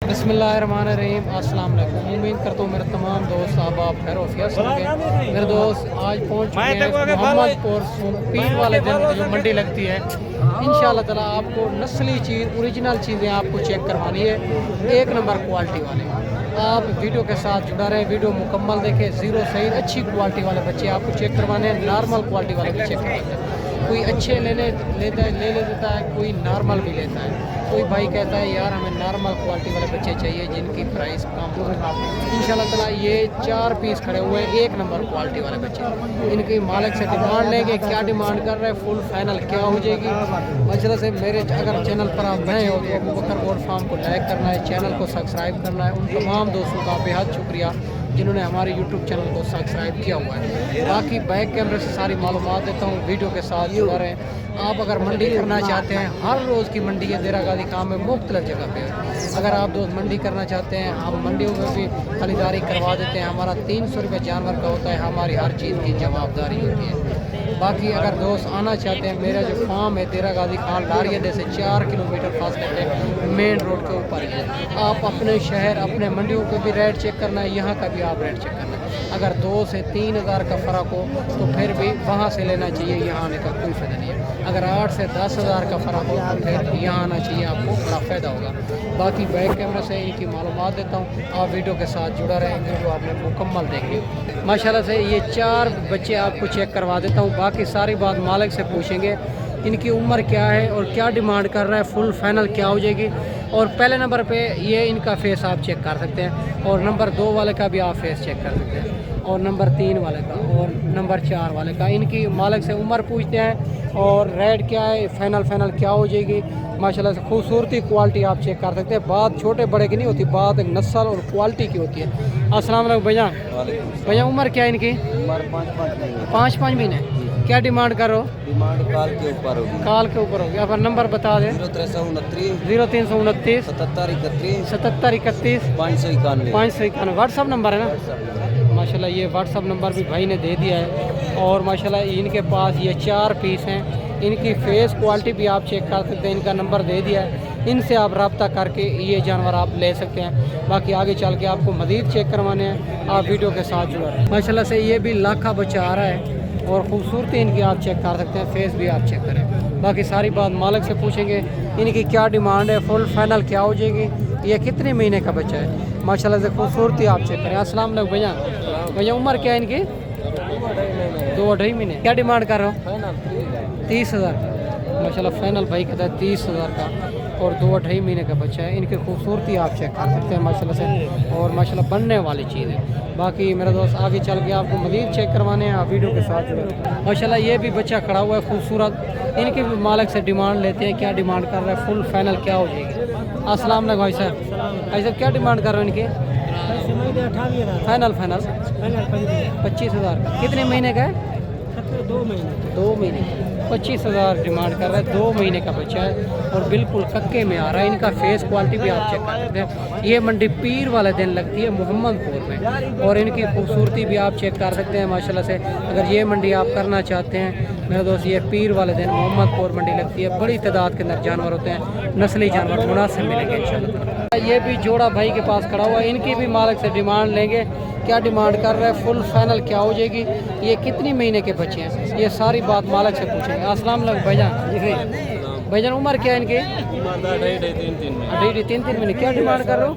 बिस्मिल्लाहिर्रहमानिर्रहीम। अस्सलाम वालेकुम। उम्मीद करता हूँ मेरे तमाम दोस्त आप खैर वफियत से होंगे। मेरे दोस्त आज पहुँच चुके हैं मोहम्मदपुर पीर वाले दिन जो मंडी लगती है। इंशाअल्लाह ताला आपको नस्ली चीज़ ओरिजिनल चीज़ें आपको चेक करवानी है, एक नंबर क्वालिटी वाले। आप वीडियो के साथ जुड़ा रहे, वीडियो मुकम्मल देखें। ज़ीरो सही अच्छी क्वालिटी वाले बच्चे आपको चेक करवाने हैं, नॉर्मल क्वालिटी वाले भी चेक करवाते हैं। कोई अच्छे ले लेता है, कोई नॉर्मल भी लेता है। कोई भाई कहता है यार हमें नॉर्मल क्वालिटी वाले बच्चे चाहिए जिनकी प्राइस कम हो। इंशाल्लाह ताला ये 4 पीस खड़े हुए हैं, एक नंबर क्वालिटी वाले बच्चे। इनकी मालिक से डिमांड लेंगे, क्या डिमांड कर रहे हैं, फुल फाइनल क्या हो जाएगी। मसला से मेरे अगर चैनल पर आप नए हो तो अबू बकर गोट फार्म को लाइक करना है, चैनल को सब्सक्राइब करना है। उन तमाम दोस्तों का बेहद शुक्रिया जिन्होंने हमारे YouTube चैनल को सब्सक्राइब किया हुआ है। बाकी बैक कैमरे से सारी मालूमात देता हूँ, वीडियो के साथ जुड़ा रहें। आप अगर मंडी करना चाहते हैं, हर रोज़ की मंडी है देरा गाजी काम में मुख्तलिफ जगह पे है। अगर आप दोस्त मंडी करना चाहते हैं, हम मंडियों में भी खरीदारी करवा देते हैं। हमारा 300 रुपये जानवर का होता है, हमारी हर चीज़ की जवाबदारी होती है। बाकी अगर दोस्त आना चाहते हैं, मेरा जो फार्म है देरा गाजी खान लारिया से 4 किलोमीटर फासले पे मेन रोड के ऊपर ही है। आप अपने शहर अपने मंडियों को भी रेट चेक करना है, यहाँ का भी आप रेट चेक करना है। अगर 2 से 3 हज़ार का फ़र्क हो तो फिर भी वहाँ से लेना चाहिए, यहाँ आने का कोई फ़ायदा नहीं है। अगर 8 से 10 हज़ार का फ़र्क हो तो फिर यहाँ आना चाहिए, आपको बड़ा फ़ायदा होगा। बाकी बैक कैमरा से इनकी मालूमात देता हूँ, आप वीडियो के साथ जुड़ा रहें, वीडियो आपने मुकम्मल देखी। माशाल्लाह से ये 4 बच्चे आपको चेक करवा देता हूँ। बाकी सारी बात मालिक से पूछेंगे, इनकी उम्र क्या है और क्या डिमांड कर रहा है, फुल फाइनल क्या हो जाएगी। और पहले नंबर पे ये इनका फेस आप चेक कर सकते हैं, और नंबर 2 वाले का भी आप फेस चेक कर सकते हैं, और नंबर 3 वाले का और नंबर 4 वाले का। इनकी मालिक से उम्र पूछते हैं और रेट क्या है, फाइनल क्या हो जाएगी। माशाल्लाह से खूबसूरती क्वालिटी आप चेक कर सकते हैं। बात छोटे बड़े की नहीं होती, बात एक नस्ल और क्वालिटी की होती है। अस्सलाम वालेकुम भैया, उम्र क्या है इनकी? उम्र 5 महीने। क्या डिमांड कर रहे हो? डिमांड काल के ऊपर होगी। काल के ऊपर होगी। आप नंबर बता दें। 0329 0329 77 31 77 31 591 591 व्हाट्सअप नंबर है ना। माशाल्लाह ये व्हाट्सअप नंबर भी भाई ने दे दिया है। और माशाल्लाह इनके पास ये 4 पीस हैं। इनकी फेस क्वालिटी भी आप चेक कर सकते हैं, इनका नंबर दे दिया है। इनसे आप रब्ता करके ये जानवर आप ले सकते हैं। बाकी आगे चल के आपको मज़ीद चेक करवाने हैं, आप वीडियो के साथ जुड़ा रहे। माशाल्लाह से ये भी लाखा बच्चा आ रहा है और ख़ूबसूरती इनकी आप चेक कर सकते हैं, फेस भी आप चेक करें। बाकी सारी बात मालिक से पूछेंगे, इनकी क्या डिमांड है, फुल फाइनल क्या हो जाएगी, ये कितने महीने का बच्चा है। माशाल्लाह से खूबसूरती आप चेक करें। अस्सलाम वालेकुम भैया, उम्र क्या है इनकी? 2-2.5 महीने। क्या डिमांड कर रहे हो? 30 हज़ार। माशाल्लाह फाइनल भाई कहता है 30 हज़ार का, और 2-2.5 महीने का बच्चा है। इनकी खूबसूरती आप चेक कर सकते हैं माशाल्लाह से, और माशाल्लाह बनने वाली चीज़ है। बाकी मेरा दोस्त आगे चल के आपको मज़ीद चेक करवाने हैं, आप वीडियो के साथ जुड़े। माशाल्लाह ये भी बच्चा खड़ा हुआ है खूबसूरत। इनकी भी मालिक से डिमांड लेते हैं, क्या डिमांड कर रहे हैं, फुल फाइनल क्या हो जाएगी। अस्सलाम वालेकुम भाई साहब, क्या डिमांड कर रहे हो इनकी? फाइनल 25 हज़ार का। कितने महीने का है? 2 महीने। 25 हज़ार डिमांड कर रहा है। 2 महीने का बच्चा है और बिल्कुल कक्के में आ रहा है। इनका फेस क्वालिटी भी आप चेक कर सकते हैं। ये मंडी पीर वाले दिन लगती है मोहम्मदपुर में, और इनकी खूबसूरती भी आप चेक कर सकते हैं माशाल्लाह से। अगर ये मंडी आप करना चाहते हैं मेरे दोस्त, ये पीर वाले दिन मोहम्मदपुर मंडी लगती है। बड़ी तादाद के अंदर जानवर होते हैं, नस्ली जानवर मुनासिब मिलेंगे इंशाल्लाह। ये भी जोड़ा भाई के पास खड़ा हुआ है, इनकी भी मालिक से डिमांड लेंगे, क्या डिमांड कर रहे हैं, फुल फाइनल क्या हो जाएगी, ये कितनी महीने के बच्चे हैं, ये सारी बात मालिक से पूछेंगे। अस्सलाम वालेकुम भाईजान, उम्र क्या है इनकी? 3 महीने। क्या डिमांड कर रहे हो?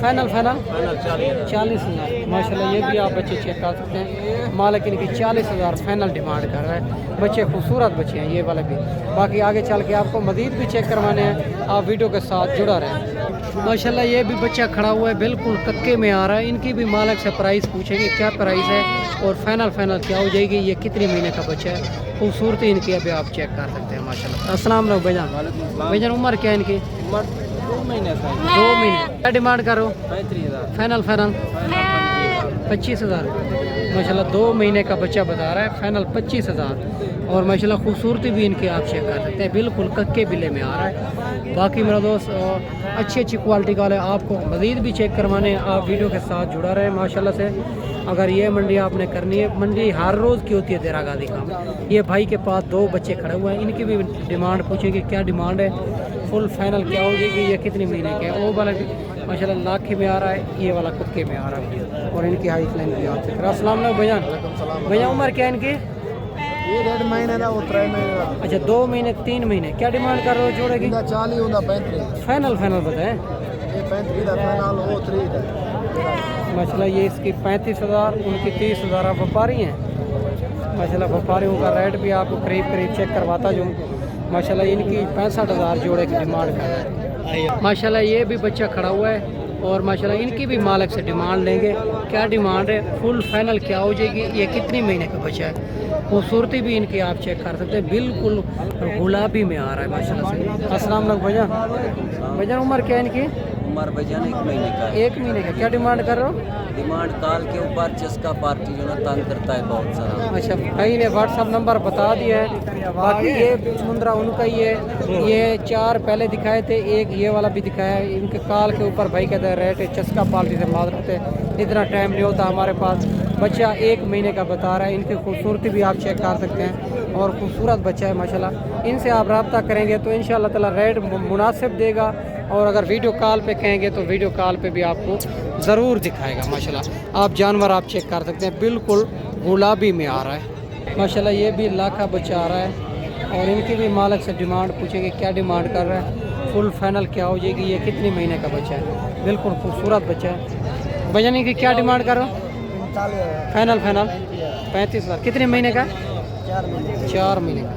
फाइनल 40 हज़ार। माशाल्लाह ये भी आप बच्चे चेक कर सकते हैं। मालिक इनकी 40 हज़ार फाइनल डिमांड कर रहा है। बच्चे खूबसूरत बच्चे हैं ये वाले भी। बाकी आगे चल के आपको मज़ीद भी चेक करवाने हैं, आप वीडियो के साथ जुड़ा रहें। माशाल्लाह ये भी बच्चा खड़ा हुआ है, बिल्कुल कक्के में आ रहा है। इनकी भी मालिक से प्राइस पूछेंगे, क्या प्राइस है और फाइनल क्या हो जाएगी, ये कितने महीने का बच्चा है। खूबसूरती इनकी अभी आप चेक कर सकते हैं माशाल्लाह। अस्सलाम वालेकुम भाईजान, उम्र क्या है इनकी? 2 महीने का। 2 महीने। क्या डिमांड करो? 35 हज़ार। फाइनल 25 हज़ार। माशाल्लाह 2 महीने का बच्चा बता रहा है, फाइनल 25 हज़ार। और माशाल्लाह खूबसूरती भी इनकी आप चेक कर सकते हैं, बिल्कुल कक्के बिले में आ रहा है। बाकी मेरा दोस्त अच्छी क्वालिटी का आपको मज़ीद भी चेक करवाने, आप वीडियो के साथ जुड़ा रहे माशाल्लाह से। अगर ये मंडी आपने करनी है, मंडी हर रोज़ की होती है देरा गाजी का। ये भाई के पास 2 बच्चे खड़े हुए हैं, इनकी भी डिमांड पूछेंगे, क्या डिमांड है, फुल फाइनल क्या हो जाएगी, ये कितने महीने के है। वो वाला भी माशाल्लाह लाख में आ रहा है, ये वाला कुत्ते में आ रहा है और इनकी हाइट लाइन भी आ चुकी है। अस्सलाम वालेकुम भैया। भैया उम्र क्या है इनकी? ये 1.5 महीने का वो 3 महीने का। अच्छा 2 महीने 3 महीने। क्या डिमांड कर रहे हो जोड़े की? 40 होता 35। फाइनल फाइनल बताएं। ये 35 का फाइनल वो 3 का। माशाल्लाह ये इसकी 35,000, उनकी 30,000। आप व्यापारी हैं माशाल्लाह। व्यापारियों का रेट भी आपको करीब करीब चेक करवाता जो माशाल्लाह। इनकी 65,000 जोड़े की डिमांड कर रहे हैं माशाल्लाह। ये भी बच्चा खड़ा हुआ है और माशाल्लाह इनकी भी मालिक से डिमांड लेंगे। क्या डिमांड है, फुल फाइनल क्या हो जाएगी, ये कितनी महीने का बच्चा है। खूबसूरती भी इनकी आप चेक कर सकते हैं, बिल्कुल गुलाबी में आ रहा है माशाल्लाह से। अस्सलाम वालेकुम भैया। भैया उम्र क्या है इनकी? उम्र भैया 1 महीने का। 1 महीने का। क्या डिमांड कर रहे हो? डिमांड काल के ऊपर चस्का पार्टी जो ना तंग करता है बहुत सारा। अच्छा भाई ने व्हाट्सअप नंबर बता दिया है। बाकी ये समुद्रा उनका ही है। ये 4 पहले दिखाए थे, एक ये वाला भी दिखाया है। इनके काल के ऊपर भाई कहते हैं रेट चस्का पार्टी से माजरत है, इतना टाइम नहीं होता हमारे पास। बच्चा 1 महीने का बता रहा है। इनकी खूबसूरती भी आप चेक कर सकते हैं और खूबसूरत बच्चा है माशाल्लाह। इनसे आप रब्ता करेंगे तो इंशाल्लाह ताला रेट मुनासिब देगा और अगर वीडियो कॉल पे कहेंगे तो वीडियो कॉल पे भी आपको ज़रूर दिखाएगा माशाल्लाह। आप जानवर आप चेक कर सकते हैं, बिल्कुल गुलाबी में आ रहा है माशाल्लाह। ये भी लाखा बच्चा आ रहा है और इनकी भी मालिक से डिमांड पूछेंगे क्या डिमांड कर रहा है, फुल फाइनल क्या हो जाएगी, ये कितने महीने का बच्चा है। बिल्कुल खूबसूरत बच्चा है। भैया इनकी क्या डिमांड कर रहा हूँ? फाइनल 35,000। कितने महीने का? 4 महीने का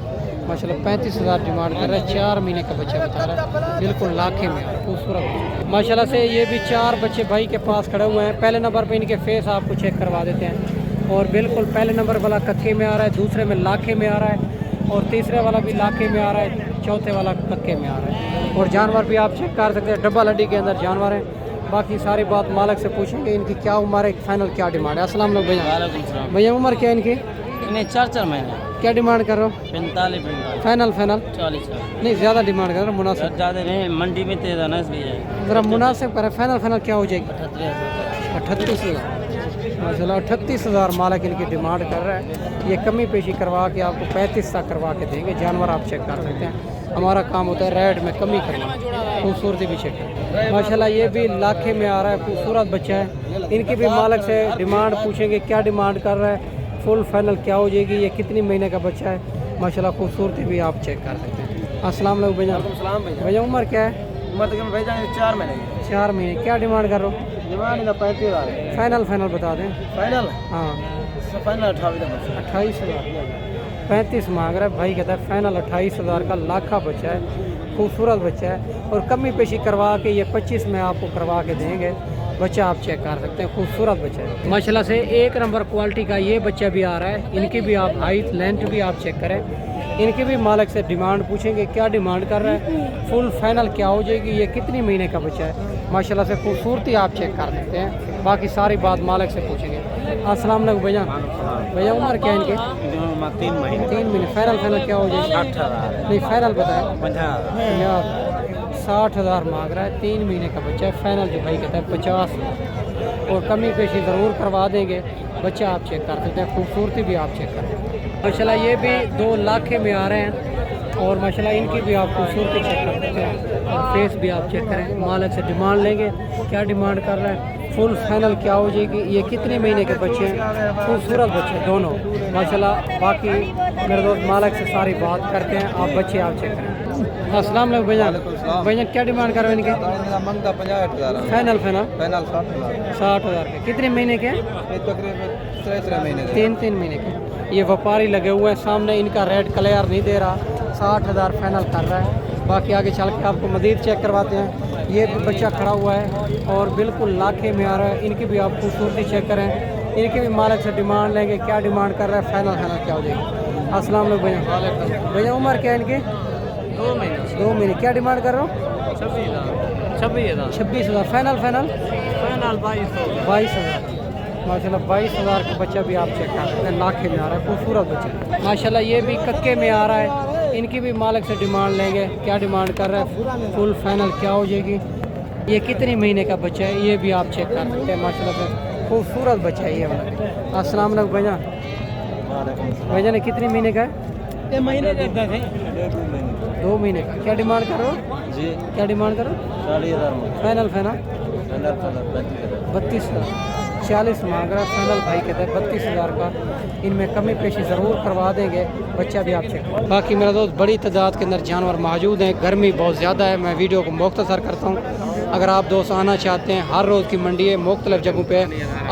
माशाल्लाह। 35,000 डिमांड कर रहा है। 4 महीने का बच्चा बता रहा है, बिल्कुल लाखे में खूबसूरत माशाल्लाह से। ये भी 4 बच्चे भाई के पास खड़े हुए हैं। पहले नंबर पे इनके फेस आपको चेक करवा देते हैं और बिल्कुल पहले नंबर वाला कक्के में आ रहा है, दूसरे में लाखे में आ रहा है और तीसरे वाला भी लाखे में आ रहा है, चौथे वाला कक्के में आ रहा है। और जानवर भी आप चेक कर सकते हैं, डब्बा लड्डी के अंदर जानवर है। बाकी सारी बात मालिक से पूछेंगे इनकी क्या उम्र है, फाइनल क्या डिमांड है। अस्सलाम वालेकुम भैया। भैया उम्र क्या है इनकी? इन्हें 4 महीने। क्या डिमांड कर रहे हो? 45 फाइनल 40। नहीं ज़्यादा डिमांड कर रहे हो, मुनासिब ज़्यादा नहीं, मंडी में तेज है ना इसलिए ज़रा मुनासिब करें। फाइनल क्या हो जाएगी? 38,000 माशाल्लाह। 38,000 मालिक इनकी डिमांड कर रहा है। ये कमी पेशी करवा के आपको 35 तक करवा के देंगे। जानवर आप चेक कर सकते हैं, हमारा काम होता है रेट में कमी करना, खूबसूरती भी चेक कर माशाल्लाह। ये भी लाखे में आ रहा है, खूबसूरत बच्चा है। इनकी भी मालिक से डिमांड पूछेंगे क्या डिमांड कर रहा है, फुल फाइनल क्या हो जाएगी, ये कितनी महीने का बच्चा है माशाल्लाह। खूबसूरती भी आप चेक कर सकते हैं। अस्सलाम वालेकुम भैया। भैया उम्र क्या है? उम्र तक भैया 4 महीने। 4 महीने। क्या डिमांड कर रहे हो? डिमांड 35,000। फाइनल बता दें। फाइनल हाँ फाइनल 28,000। 35 मांग रहा है भाई, कहता है फाइनल 28,000 का लाखा बच्चा है, खूबसूरत बच्चा है और कमी पेशी करवा के ये 25 में आपको करवा के देंगे। बच्चा आप चेक कर सकते हैं, खूबसूरत बच्चा है माशाल्लाह से। 1 नंबर क्वालिटी का ये बच्चा भी आ रहा है। इनकी भी आप हाइट लेंथ भी आप चेक करें। इनकी भी मालिक से डिमांड पूछेंगे क्या डिमांड कर रहा है, फुल फाइनल क्या हो जाएगी, ये कितनी महीने का बच्चा है माशाल्लाह से। खूबसूरती आप चेक कर सकते हैं, बाकी सारी बात मालिक से पूछेंगे। अस्सलाम वालेकुम भैया। भैया उम्र क्या है इनकी? 3 महीने। 3 महीने। फाइनल क्या हो जाएगी? 60,000। नहीं फाइनल बताएं। 50,000। 60,000 मांग रहा है। 3 महीने का बच्चा है। फाइनल जो भाई कहता है 50 और कमी पेशी ज़रूर करवा देंगे। बच्चा आप चेक कर सकते हैं, खूबसूरती भी आप चेक कर सकते हैं माशाल्लाह। ये भी 2 लाखे में आ रहे हैं और माशाल्लाह इनकी भी आप खूबसूरती चेक कर सकते हैं और फेस भी आप चेक करें। मालिक से डिमांड लेंगे क्या डिमांड कर रहा है, फुल फाइनल क्या हो जाएगी, ये कितने महीने के बच्चे हैं, खूबसूरत बच्चे दोनों माशाल्लाह। बाकी मेरे दोस्त मालिक से सारी बात करते हैं, आप बच्चे आप चेक करें। अस्सलाम वालेकुम भैया। भैया क्या डिमांड कर रहे हैं इनके? मंगता 50,000। फाइनल फाइनल 60,000 के। कितने महीने के? तकरीबन 3 महीने। 3 महीने के। ये व्यापारी लगे हुए हैं सामने, इनका रेट क्लियर नहीं दे रहा। 60,000 फाइनल कर रहा है। बाकी आगे चल के आपको मज़ीद चेक करवाते हैं। ये भी बच्चा खड़ा हुआ है और बिल्कुल लाखे में आ रहा है। इनकी भी आप खूबसूरती चेक करें। इनकी भी मालिक से डिमांड लेंगे क्या डिमांड कर रहा है, फाइनल क्या हो जाएगी। अस्सलाम वालेकुम भैया। भैया उम्र क्या है इनकी? 2 महीने। 2 महीने। क्या डिमांड कर रहे हो? 26,000। 26,000। Final final 22,000। 22,000 माशाल्लाह। 22,000 का बच्चा भी आप चेक कर सकते हैं, लाखे में आ रहा है, खूबसूरत बच्चा माशाल्लाह। ये भी कक्के में आ रहा है। इनकी भी मालिक से डिमांड लेंगे क्या डिमांड कर रहा है, फुल फाइनल क्या हो जाएगी, ये कितने महीने का बच्चा है, ये भी आप चेक कर सकते हैं माशाल्लाह से। खूबसूरत बच्चा है ये वाला। अस्सलाम वालेकुम भैया। भैया ने कितने महीने का है? 2 महीने। 2 महीने का। क्या डिमांड कर रहे हो? जी क्या डिमांड करो? 40,000 में फाइनल फाइनल फाइनल 32,000 32,000 40 मांग रहा फाइनल भाई कहते हैं 32,000 का। इनमें कमी पेशी ज़रूर करवा देंगे, बच्चा भी आप चेक। बाकी मेरा दोस्त बड़ी तादाद के अंदर जानवर मौजूद हैं, गर्मी बहुत ज़्यादा है, मैं वीडियो को मुख्तसर करता हूँ। अगर आप दोस्त आना चाहते हैं, हर रोज़ की मंडी है, मुख्तलिफ़ जगहों पे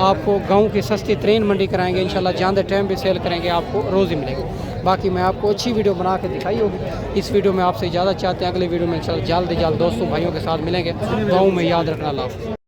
आपको गाँव की सस्ती तरीन मंडी कराएंगे इंशाल्लाह। जानते टाइम भी सेल करेंगे, आपको रोज़ ही मिलेगी। बाकी मैं आपको अच्छी वीडियो बना के दिखाई होगी। इस वीडियो में आपसे इजाज़त चाहते हैं, अगली वीडियो में इंशाल्लाह जल्द जल्द दोस्तों भाइयों के साथ मिलेंगे। गाँव में याद रखना। अल्लाह हाफ़िज़।